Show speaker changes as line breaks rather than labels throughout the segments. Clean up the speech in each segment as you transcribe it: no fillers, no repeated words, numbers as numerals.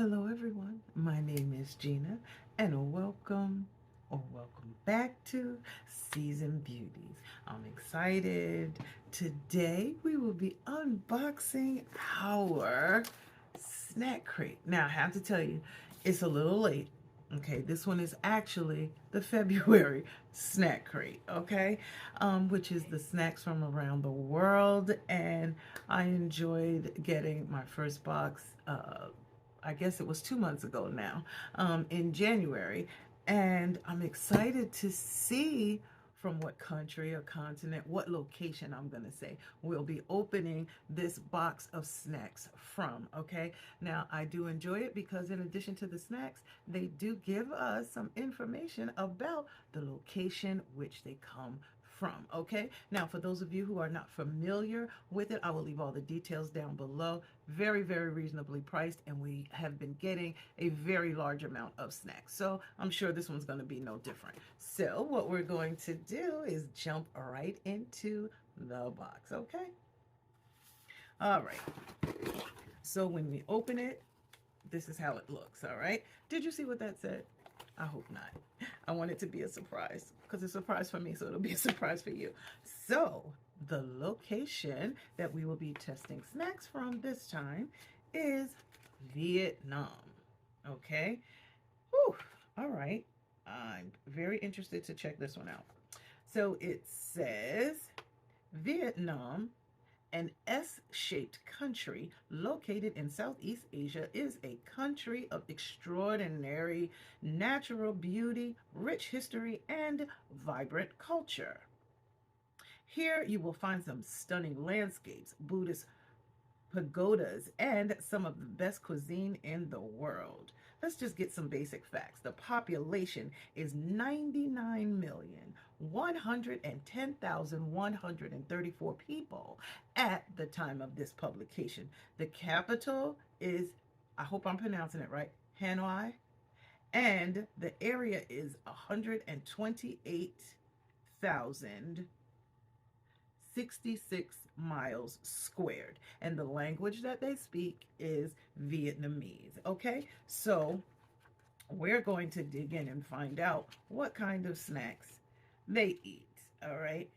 Hello, everyone. My name is Gina, and welcome back to Season Beauties. I'm excited. Today, we will be unboxing our snack crate. Now, I have to tell you, it's a little late. Okay, this one is actually the February snack crate, okay, which is the snacks from around the world. And I enjoyed getting my first box. I guess it was 2 months ago now, in January. And I'm excited to see from what country or continent, what location I'm going to say, we'll be opening this box of snacks from, okay? Now, I do enjoy it because in addition to the snacks, they do give us some information about the location which they come from, okay? Now, for those of you who are not familiar with it, I will leave all the details down below. Very, very reasonably priced, and we have been getting a very large amount of snacks. So I'm sure this one's going to be no different. So what we're going to do is jump right into the box, okay? All right. So when we open it, this is how it looks, all right? Did you see what that said? I hope not. I want it to be a surprise because it's a surprise for me, so it'll be a surprise for you. So the location that we will be testing snacks from this time is Vietnam. Okay. Whew. All right. I'm very interested to check this one out. So it says Vietnam, an S-shaped country located in Southeast Asia, is a country of extraordinary natural beauty, rich history, and vibrant culture. Here you will find some stunning landscapes, Buddhist pagodas, and some of the best cuisine in the world. Let's just get some basic facts. The population is 99,110,134 people at the time of this publication. The capital is, I hope I'm pronouncing it right, Hanoi, and the area is 128,000 66 miles squared. And the language that they speak is Vietnamese. Okay, so we're going to dig in and find out what kind of snacks they eat. All right.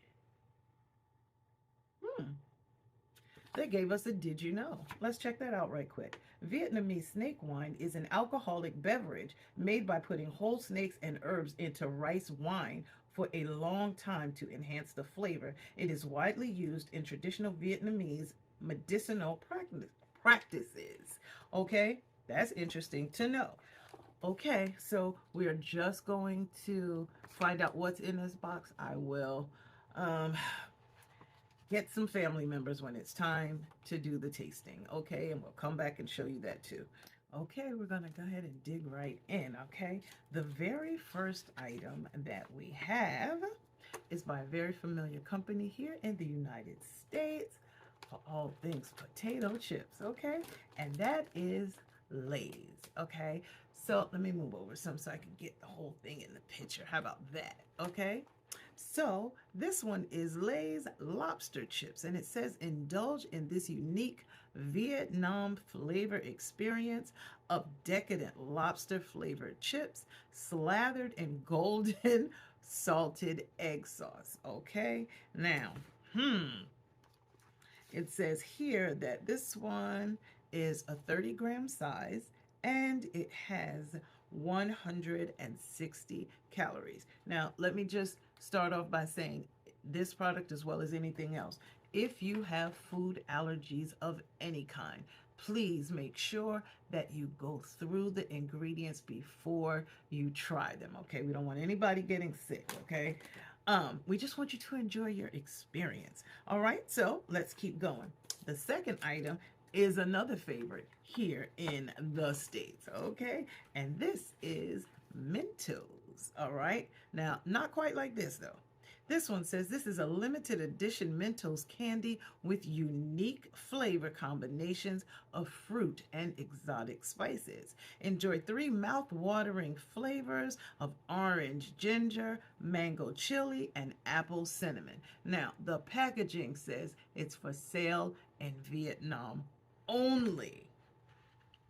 They gave us a did you know. Let's check that out right quick. Vietnamese snake wine is an alcoholic beverage made by putting whole snakes and herbs into rice wine for a long time to enhance the flavor. It is widely used in traditional Vietnamese medicinal practices. Okay, that's interesting to know. Okay, so we are just going to find out what's in this box. I will um, get some family members when it's time to do the tasting, okay? And we'll come back and show you that too. Okay, we're gonna go ahead and dig right in, okay? The very first item that we have is by a very familiar company here in the United States for all things potato chips, okay? And that is Lay's, okay? So let me move over some so I can get the whole thing in the picture. How about that, okay? So this one is Lay's Lobster Chips, and it says indulge in this unique Vietnam flavor experience of decadent lobster flavored chips slathered in golden salted egg sauce. Okay, now, it says here that this one is a 30-gram size and it has 160 calories. Now, let me just start off by saying this product, as well as anything else, if you have food allergies of any kind, please make sure that you go through the ingredients before you try them, okay? We don't want anybody getting sick, okay? We just want you to enjoy your experience. All right, so let's keep going. The second item is another favorite here in the States, okay? And this is Mentos, all right? Now, not quite like this though. This one says this is a limited edition Mentos candy with unique flavor combinations of fruit and exotic spices. Enjoy 3 mouth-watering flavors of orange ginger, mango chili, and apple cinnamon. Now, the packaging says it's for sale in Vietnam only.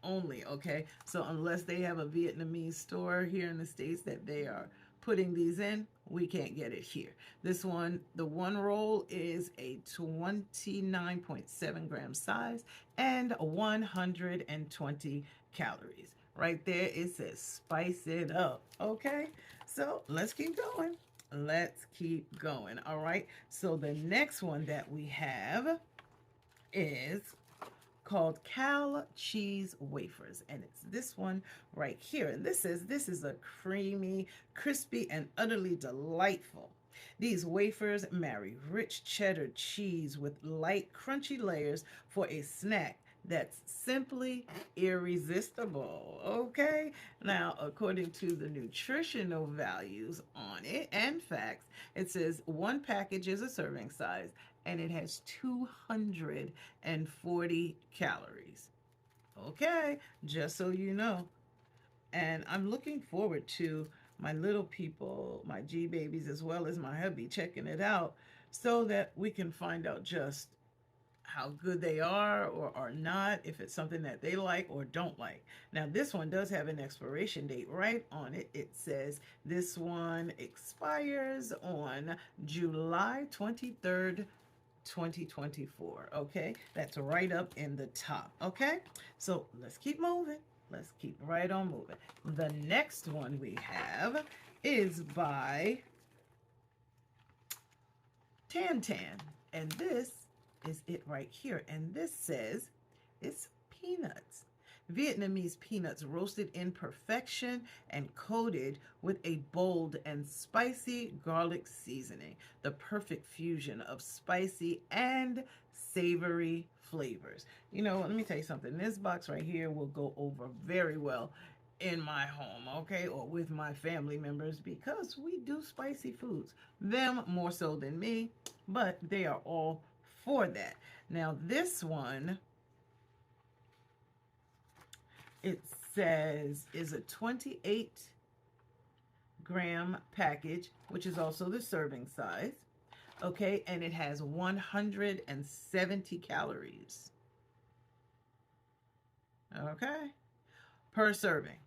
only, okay? So unless they have a Vietnamese store here in the States that they are putting these in, we can't get it here. This one, the one roll is a 29.7 gram size and 120 calories. Right there, it says spice it up, okay? So let's keep going. Let's keep going, all right? So the next one that we have is called Cal Cheese Wafers, and it's this one right here. And this is a creamy, crispy, and utterly delightful. These wafers marry rich cheddar cheese with light, crunchy layers for a snack that's simply irresistible. Okay, now according to the nutritional values on it and facts, it says one package is a serving size and it has 240 calories. Okay, just so you know. And I'm looking forward to my little people, my G babies, as well as my hubby, checking it out so that we can find out just how good they are or are not, if it's something that they like or don't like. Now, this one does have an expiration date right on it. It says this one expires on July 23rd, 2024. Okay, that's right up in the top. Okay, so let's keep moving. Let's keep right on moving. The next one we have is by Tan Tan, and this is it right here. And this says it's peanuts. Vietnamese peanuts roasted in perfection and coated with a bold and spicy garlic seasoning. The perfect fusion of spicy and savory flavors. You know, let me tell you something. This box right here will go over very well in my home, okay, or with my family members because we do spicy foods. Them more so than me, but they are all for that. Now, this one, it says is a 28-gram package, which is also the serving size. Okay, and it has 170 calories. Okay, per serving.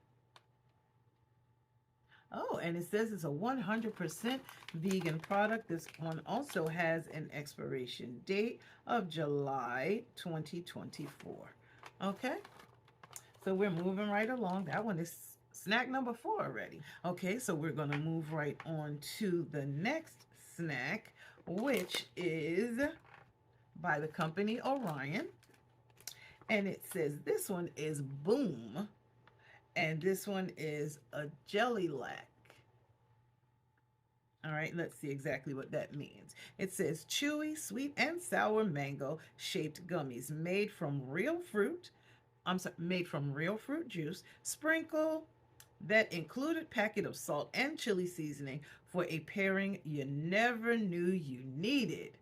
Oh, and it says it's a 100% vegan product. This one also has an expiration date of July 2024. Okay, so we're moving right along. That one is snack number 4 already. Okay, so we're going to move right on to the next snack, which is by the company Orion. And it says this one is Boom. And this one is a jelly Laac. All right, let's see exactly what that means. It says chewy, sweet, and sour mango shaped gummies made from real fruit. Made from real fruit juice. Sprinkle that included packet of salt and chili seasoning for a pairing you never knew you needed.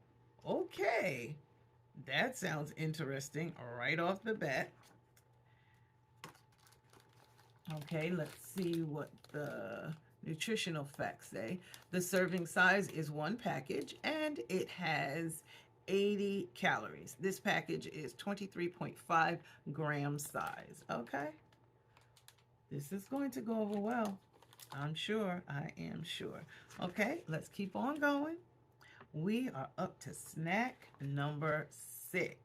Okay, that sounds interesting right off the bat. Okay, let's see what the nutritional facts say. The serving size is 1 package and it has 80 calories. This package is 23.5 gram size. Okay, this is going to go over well. I'm sure. I am sure. Okay, let's keep on going. We are up to snack number 6,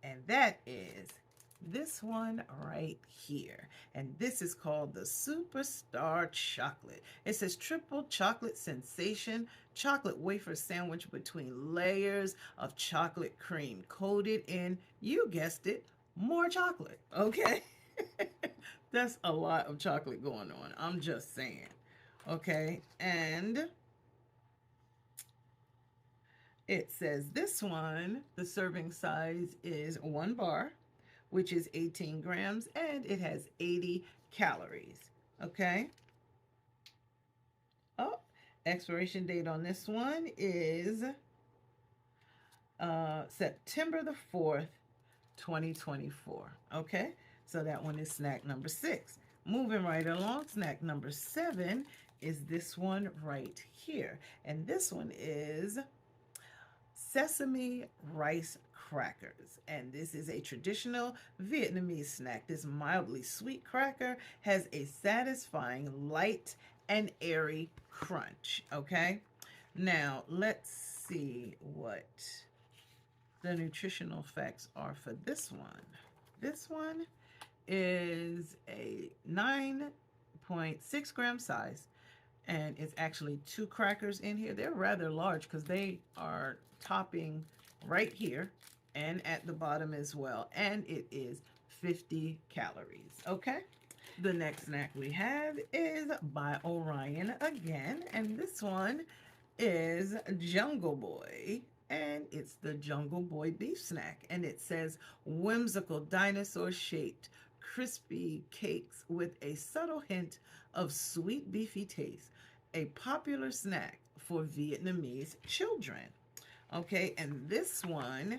and that is this one right here. And this is called the Superstar Chocolate. It says triple chocolate sensation, chocolate wafer sandwich between layers of chocolate cream coated in, you guessed it, more chocolate. Okay. That's a lot of chocolate going on. I'm just saying. Okay. And it says this one, the serving size is 1 bar, which is 18 grams, and it has 80 calories. Okay. Oh, expiration date on this one is September the 4th, 2024. Okay, so that one is snack number 6. Moving right along, snack number 7 is this one right here. And this one is Sesame Rice crackers. And this is a traditional Vietnamese snack. This mildly sweet cracker has a satisfying, light, and airy crunch. Okay? Now, let's see what the nutritional facts are for this one. This one is a 9.6 gram size, and it's actually 2 crackers in here. They're rather large because they are topping right here and at the bottom as well, and it is 50 calories. Okay, the next snack we have is by Orion again, and this one is Jungle Boy, and it's the Jungle Boy beef snack, and it says whimsical dinosaur shaped crispy cakes with a subtle hint of sweet beefy taste, a popular snack for Vietnamese children. Okay, and this one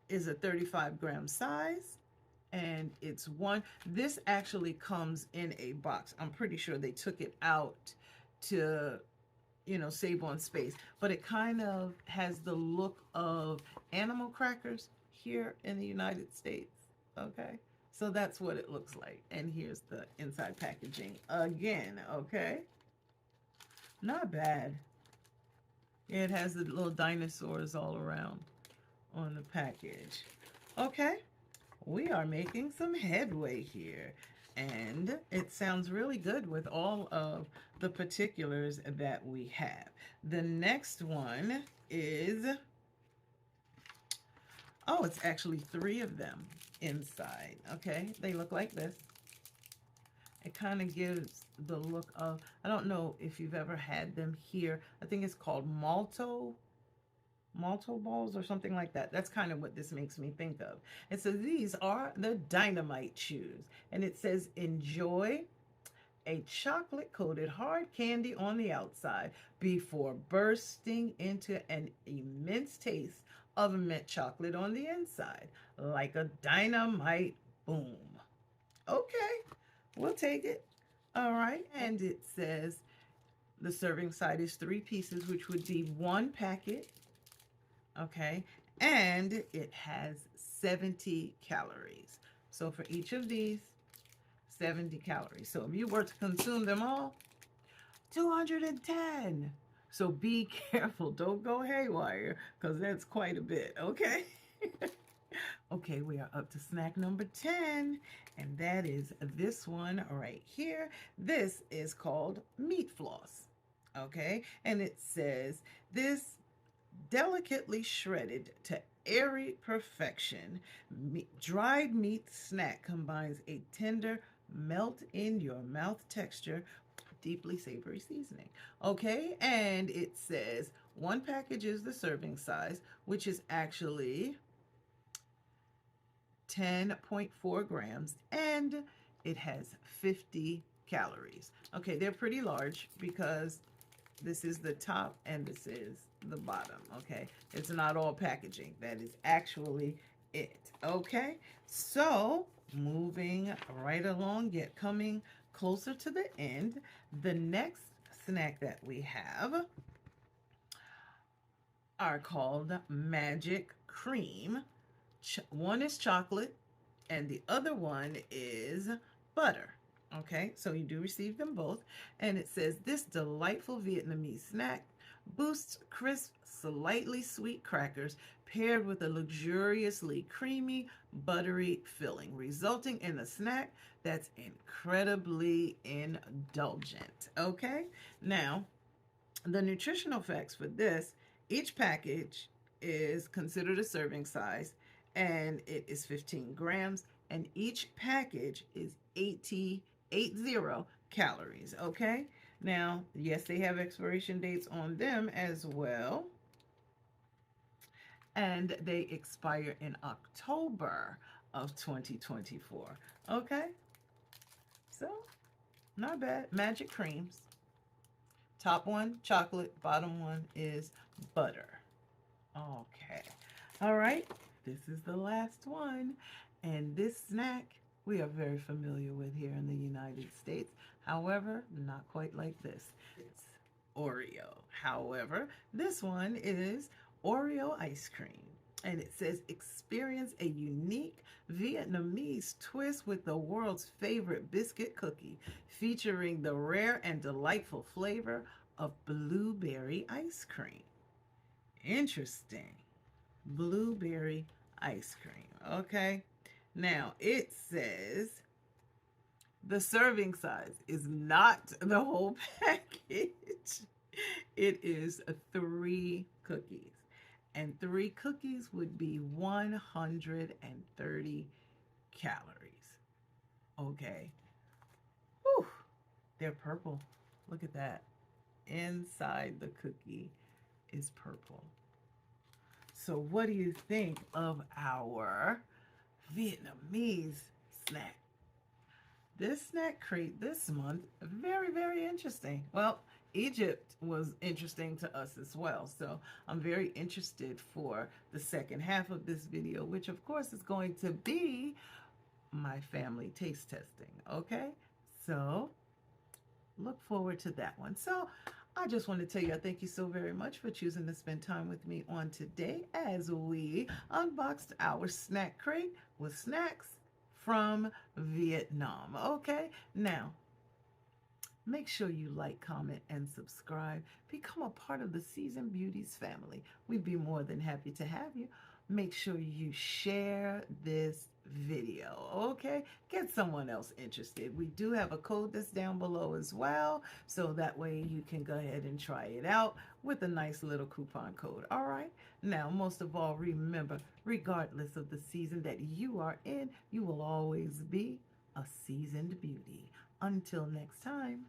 is a 35-gram size, and it's one. This actually comes in a box. I'm pretty sure they took it out to, you know, save on space, but it kind of has the look of animal crackers here in the United States. Okay, so that's what it looks like, and here's the inside packaging again. Okay, not bad. It has the little dinosaurs all around on the package. Okay, we are making some headway here, and it sounds really good with all of the particulars that we have. The next one is, oh, it's actually 3 of them inside. Okay, they look like this. It kind of gives the look of, I don't know if you've ever had them here. I think it's called malto balls or something like that. That's kind of what this makes me think of. And so these are the Dynamite Shoes, and it says enjoy a chocolate coated hard candy on the outside before bursting into an immense taste of mint chocolate on the inside, like a dynamite boom. Okay, we'll take it. All right, and it says the serving size is 3 pieces, which would be 1 packet. Okay, and it has 70 calories. So for each of these, 70 calories. So if you were to consume them all, 210. So be careful. Don't go haywire, because that's quite a bit. Okay. Okay, we are up to snack number 10, and that is this one right here. This is called Meat Floss. Okay, and it says this delicately shredded to airy perfection dried meat snack combines a tender melt in your mouth texture, deeply savory seasoning. Okay, and it says 1 package is the serving size, which is actually 10.4 grams, and it has 50 calories. Okay, they're pretty large because this is the top and this is the bottom. Okay, it's not all packaging. That is actually it. Okay, so moving right along, yet coming closer to the end, the next snack that we have are called Magic Cream. One is chocolate and the other one is butter. Okay, so you do receive them both, and it says this delightful Vietnamese snack boosts crisp, slightly sweet crackers paired with a luxuriously creamy, buttery filling, resulting in a snack that's incredibly indulgent. Okay, now the nutritional facts for this: each package is considered a serving size, and it is 15 grams, and each package is 80 calories. Okay, now yes, they have expiration dates on them as well, and they expire in October of 2024. Okay, so not bad. Magic Creams, top one chocolate, bottom one is butter. Okay, all right, this is the last one, and this snack we are very familiar with here in the United States. However, not quite like this. It's Oreo. However, this one is Oreo Ice Cream. And it says, experience a unique Vietnamese twist with the world's favorite biscuit cookie, featuring the rare and delightful flavor of blueberry ice cream. Interesting. Blueberry ice cream. Okay. Now it says the serving size is not the whole package. It is 3 cookies. And 3 cookies would be 130 calories. Okay. Whew. They're purple. Look at that. Inside the cookie is purple. So what do you think of our Vietnamese snack? This snack crate this month, very, very interesting. Well, Egypt was interesting to us as well. So I'm very interested for the second half of this video, which of course is going to be my family taste testing. Okay, so look forward to that one. So I just want to tell you, I thank you so very much for choosing to spend time with me on today as we unboxed our snack crate with snacks from Vietnam. Okay, now make sure you like, comment, and subscribe. Become a part of the Seasoned Beauties family. We'd be more than happy to have you. Make sure you share this video, okay? Get someone else interested. We do have a code that's down below as well, so that way you can go ahead and try it out with a nice little coupon code, all right? Now, most of all, remember, regardless of the season that you are in, you will always be a seasoned beauty. Until next time.